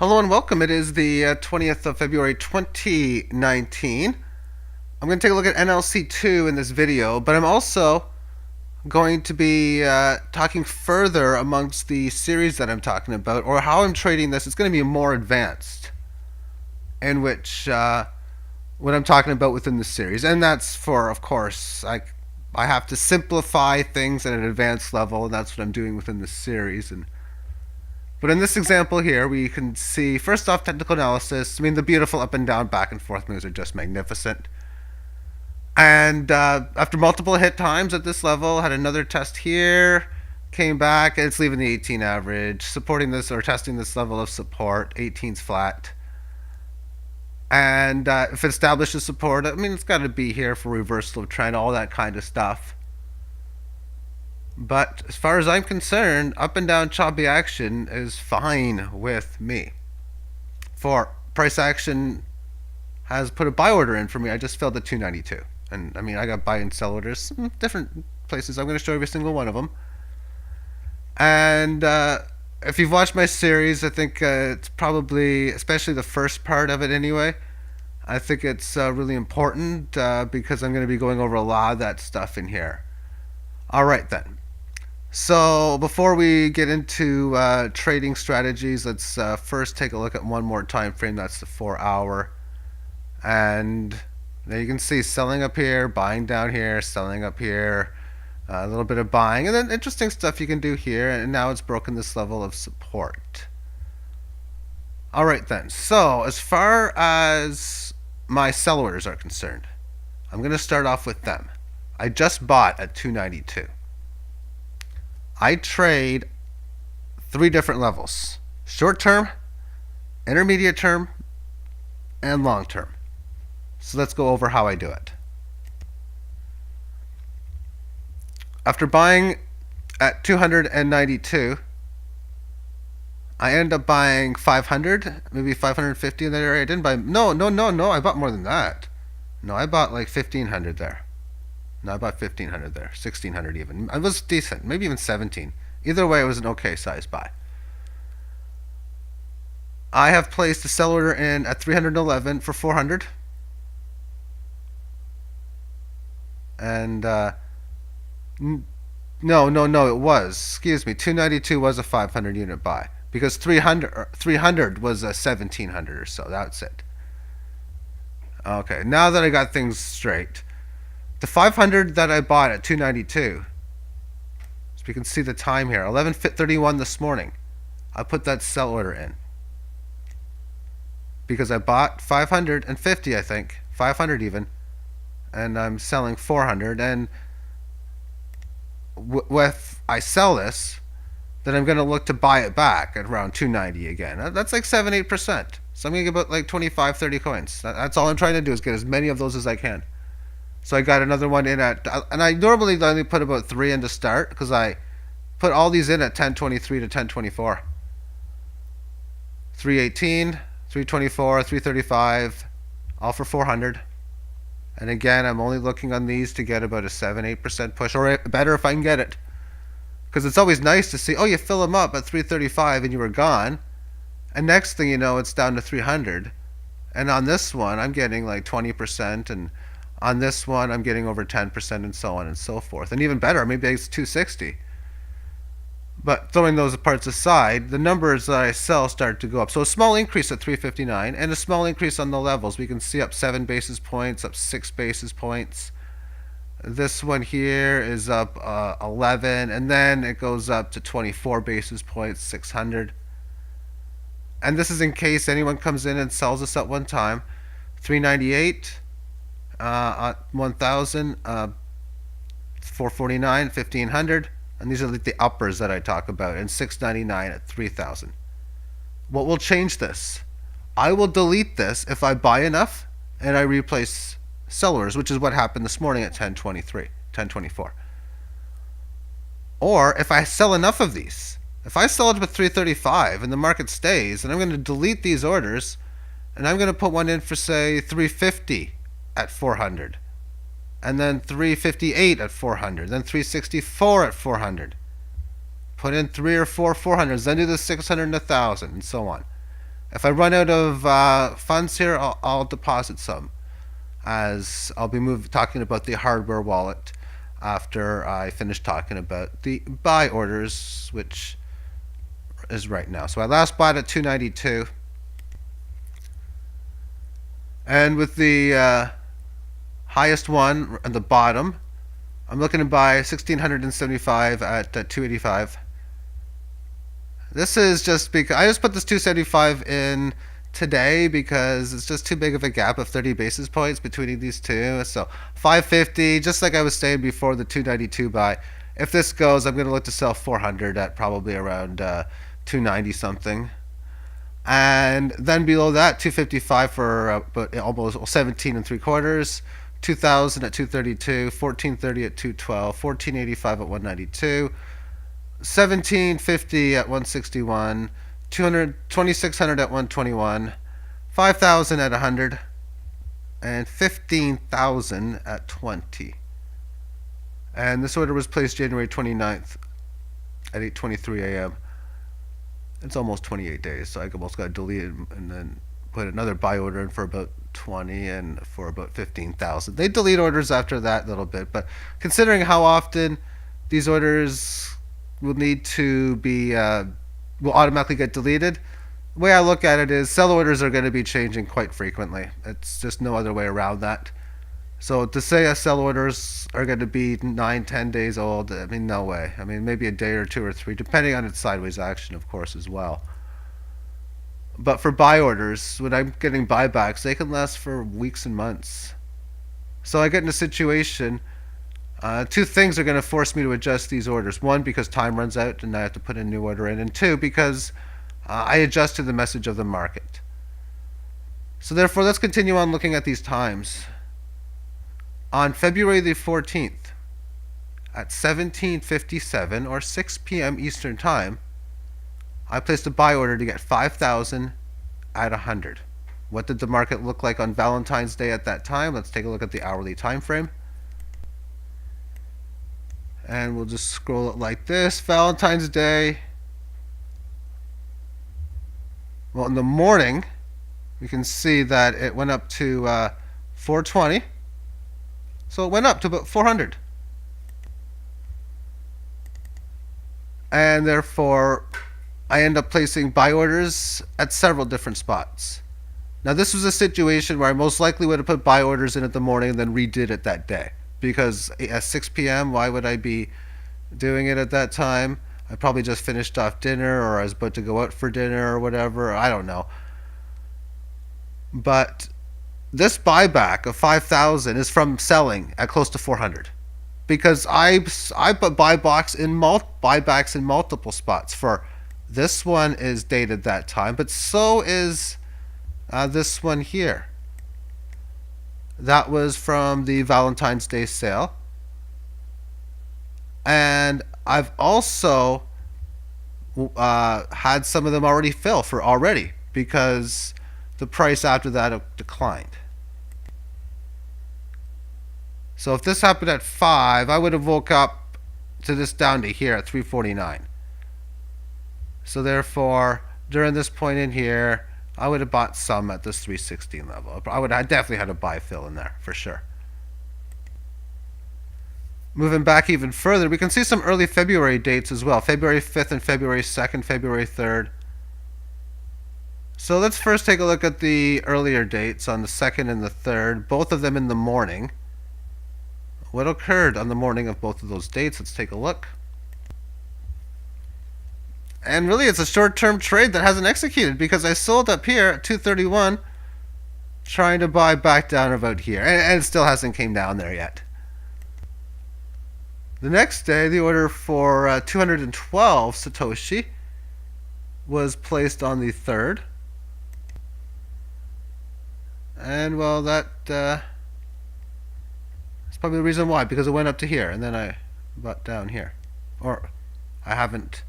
Hello and welcome. It is the 20th of February 2019. I'm going to take a look at NLC2 in this video, but I'm also going to be talking further amongst the series that I'm talking about, or how I'm trading this. It's going to be more advanced, in which what I'm talking about within the series. And that's for, of course, I have to simplify things at an advanced level, and that's what I'm doing within this series. But in this example here, we can see, first off, technical analysis. I mean, the beautiful up and down, back and forth moves are just magnificent. And after multiple hit times at this level, had another test here, came back, and it's leaving the 18 average, supporting this or testing this level of support. 18's flat. And if it establishes support, I mean, it's got to be here for reversal of trend, all that kind of stuff. But as far as I'm concerned, up and down choppy action is fine with me. For price action has put a buy order in for me. I just filled the 292. And I mean, I got buy and sell orders in different places. I'm going to show every single one of them. And if you've watched my series, I think it's probably, especially the first part of it anyway, I think it's really important because I'm going to be going over a lot of that stuff in here. All right then. So before we get into trading strategies, let's first take a look at one more time frame. That's the 4-hour. And there you can see selling up here, buying down here, selling up here, a little bit of buying, and then interesting stuff you can do here. And now it's broken this level of support. All right then. So as far as my sell orders are concerned, I'm going to start off with them. I just bought at 292. I trade 3 different levels: short term, intermediate term, and long term. So let's go over how I do it. After buying at 292, I end up buying 500, maybe 550 in that area. I didn't buy, no, I bought more than that. No, I bought like 1500 there. No, I bought 1500 there, 1600 even. It was decent, maybe even 17. Either way, it was an okay size buy. I have placed a sell order in at 311 for 400. And no, it was. Excuse me, 292 was a 500 unit buy because 300 was a 1700 or so. That's it. Okay, now that I got things straight. The 500 that I bought at 292, so we can see the time here, 11:31 this morning, I put that sell order in because I bought 550, I think, 500 even, and I'm selling 400. And if I sell this, then I'm going to look to buy it back at around 290 again. That's like 7-8%. So I'm going to get about like 25, 30 coins. That's all I'm trying to do, is get as many of those as I can. So I got another one in at, and I normally only put about 3 in to start because I put all these in at 1023 to 1024. 318, 324, 335, all for 400. And again, I'm only looking on these to get about a 7-8% push, or better if I can get it. Because it's always nice to see, oh, you fill them up at 335 and you were gone. And next thing you know, it's down to 300. And on this one, I'm getting like 20%, and on this one, I'm getting over 10%, and so on and so forth. And even better, maybe it's 260. But throwing those parts aside, the numbers that I sell start to go up. So a small increase at 359 and a small increase on the levels. We can see up 7 basis points, up 6 basis points. This one here is up 11, and then it goes up to 24 basis points, 600. And this is in case anyone comes in and sells us at one time. 398. 1000, 449, 1500, and these are like the uppers that I talk about, and 699 at 3000. What will change this? I will delete this if I buy enough and I replace sellers, which is what happened this morning at 1023, 1024. Or if I sell enough of these, if I sell it at 335 and the market stays, then I'm going to delete these orders and I'm going to put one in for, say, 350 at 400, and then 358 at 400, then 364 at 400. Put in 3 or 4 400s, then do the 600 and 1000, and so on. If I run out of funds here, I'll deposit some, as I'll be talking about the hardware wallet after I finish talking about the buy orders, which is right now. So I last bought at 292, and with the highest one at the bottom, I'm looking to buy 1675 at 285. This is just because I just put this 275 in today because it's just too big of a gap of 30 basis points between these two. So 550, just like I was saying before the 292 buy. If this goes, I'm going to look to sell 400 at probably around 290 something. And then below that, 255 for about almost 17 and three quarters. 2000 at 232, 1430 at 212, 1485 at 192. 1750 at 161, 2600 at 121, 5000 at 100, and 15,000 at 20. And this order was placed January 29th at 8:23 a.m. It's almost 28 days, so I almost got to delete it and then put another buy order in for about 20 and for about 15,000. They delete orders after that a little bit, but considering how often these orders will need to be will automatically get deleted. The way I look at it is sell orders are going to be changing quite frequently. It's just no other way around that. So to say a sell orders are going to be 9-10 days old, I mean, no way. I mean, maybe a day or two or three, depending on its sideways action, of course, as well. But for buy orders, when I'm getting buybacks, they can last for weeks and months. So I get in a situation. Two things are going to force me to adjust these orders. One, because time runs out and I have to put a new order in. And two, because I adjust to the message of the market. So therefore, let's continue on looking at these times. On February the 14th, at 17:57 or 6 p.m. Eastern Time, I placed a buy order to get 5,000 at 100. What did the market look like on Valentine's Day at that time? Let's take a look at the hourly time frame. And we'll just scroll it like this. Valentine's Day. Well, in the morning, we can see that it went up to 420. So it went up to about 400. And therefore, I end up placing buy orders at several different spots. Now, this was a situation where I most likely would have put buy orders in at the morning and then redid it that day. Because at 6 p.m., why would I be doing it at that time? I probably just finished off dinner, or I was about to go out for dinner or whatever. I don't know. But this buyback of 5,000 is from selling at close to 400. Because I put buybacks in multiple spots. For this one is dated that time, but so is this one here. That was from the Valentine's Day sale. And I've also had some of them already fill for already because the price after that declined. So if this happened at 5, I would have woke up to this down to here at 349. So therefore, during this point in here, I would have bought some at this 316 level. I definitely had a buy fill in there for sure. Moving back even further, we can see some early February dates as well. February 5th and February 2nd, February 3rd. So let's first take a look at the earlier dates on the 2nd and the 3rd, both of them in the morning. What occurred on the morning of both of those dates? Let's take a look. And really, it's a short-term trade that hasn't executed because I sold up here at 231, trying to buy back down about here, and it still hasn't came down there yet. The next day, the order for 212 Satoshi was placed on the 3rd. And well, that's probably the reason why, because it went up to here, and then I bought down here. Or, I haven't.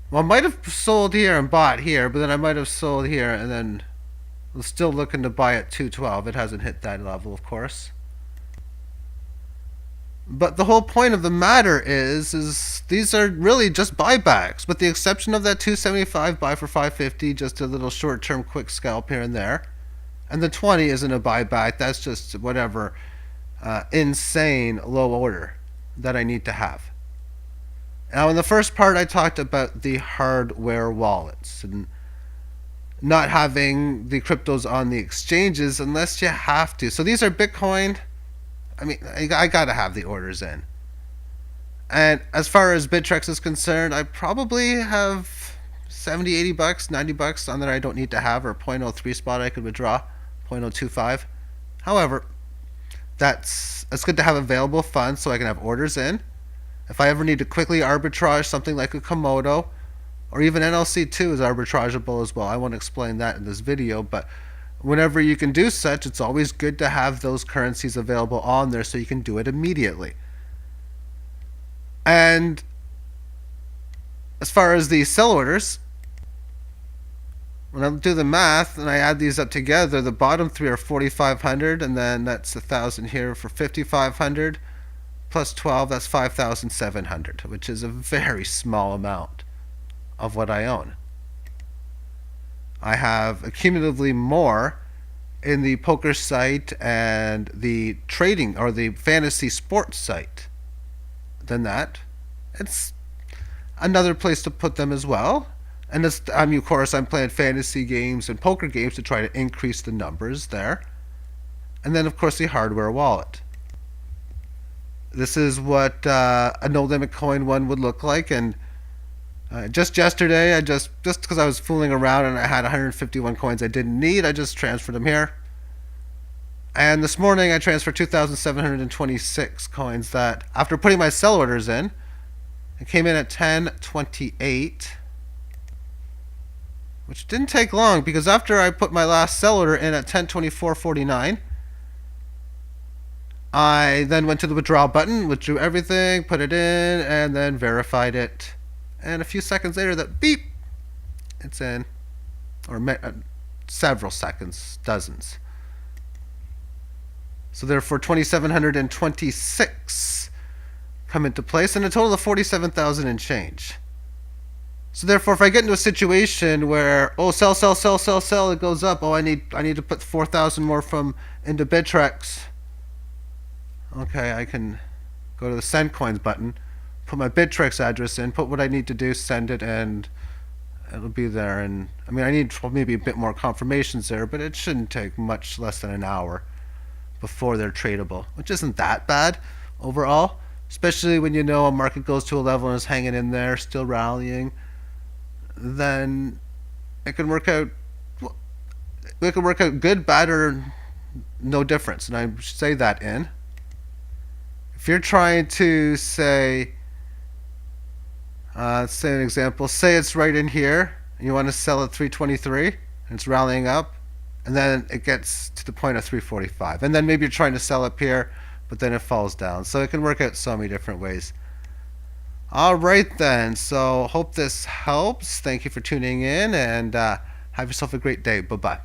Well, I might have sold here and bought here, but then I might have sold here, and then was still looking to buy at 212. It hasn't hit that level, of course. But the whole point of the matter is these are really just buybacks, with the exception of that 275 buy for 550, just a little short-term quick scalp here and there. And the 20 isn't a buyback. That's just whatever insane low order that I need to have. Now, in the first part, I talked about the hardware wallets and not having the cryptos on the exchanges unless you have to. So these are Bitcoin. I mean, I gotta have the orders in. And as far as Bittrex is concerned, I probably have 70, 80 bucks, 90 bucks on that I don't need to have, or 0.03 spot I could withdraw, 0.025. However, it's good to have available funds so I can have orders in. If I ever need to quickly arbitrage something like a Komodo, or even NLC2 is arbitrageable as well. I won't explain that in this video, but whenever you can do such, it's always good to have those currencies available on there so you can do it immediately. And as far as the sell orders, when I do the math and I add these up together, the bottom three are 4,500, and then that's 1,000 here for 5,500, plus 12, that's 5,700, which is a very small amount of what I own. I have accumulatively more in the poker site and the trading or the fantasy sports site than that. It's another place to put them as well. And of course, I'm playing fantasy games and poker games to try to increase the numbers there. And then, of course, the hardware wallet. This is what a no limit coin one would look like. And just yesterday, just because I was fooling around and I had 151 coins I didn't need, I just transferred them here. And this morning, I transferred 2,726 coins that, after putting my sell orders in, it came in at 1028, which didn't take long because after I put my last sell order in at 1024.49, I then went to the withdrawal button, withdrew everything, put it in, and then verified it. And a few seconds later, that beep, it's in. Or several seconds, dozens. So therefore, 2,726 come into place, and a total of 47,000 and change. So therefore, if I get into a situation where, sell, it goes up. I need to put 4,000 more into Bittrex. Okay, I can go to the send coins button, put my Bittrex address in, put what I need to do, send it, and it'll be there. And I mean, I need maybe a bit more confirmations there, but it shouldn't take much less than an hour before they're tradable, which isn't that bad overall, especially when you know a market goes to a level and is hanging in there, still rallying. Then it can work out. It can work out good, bad, or no difference. And I say that in. If you're trying to say, let's say an example, say it's right in here, and you want to sell at 323, and it's rallying up, and then it gets to the point of 345, and then maybe you're trying to sell up here, but then it falls down. So it can work out so many different ways. All right then, so hope this helps. Thank you for tuning in, and have yourself a great day. Bye-bye.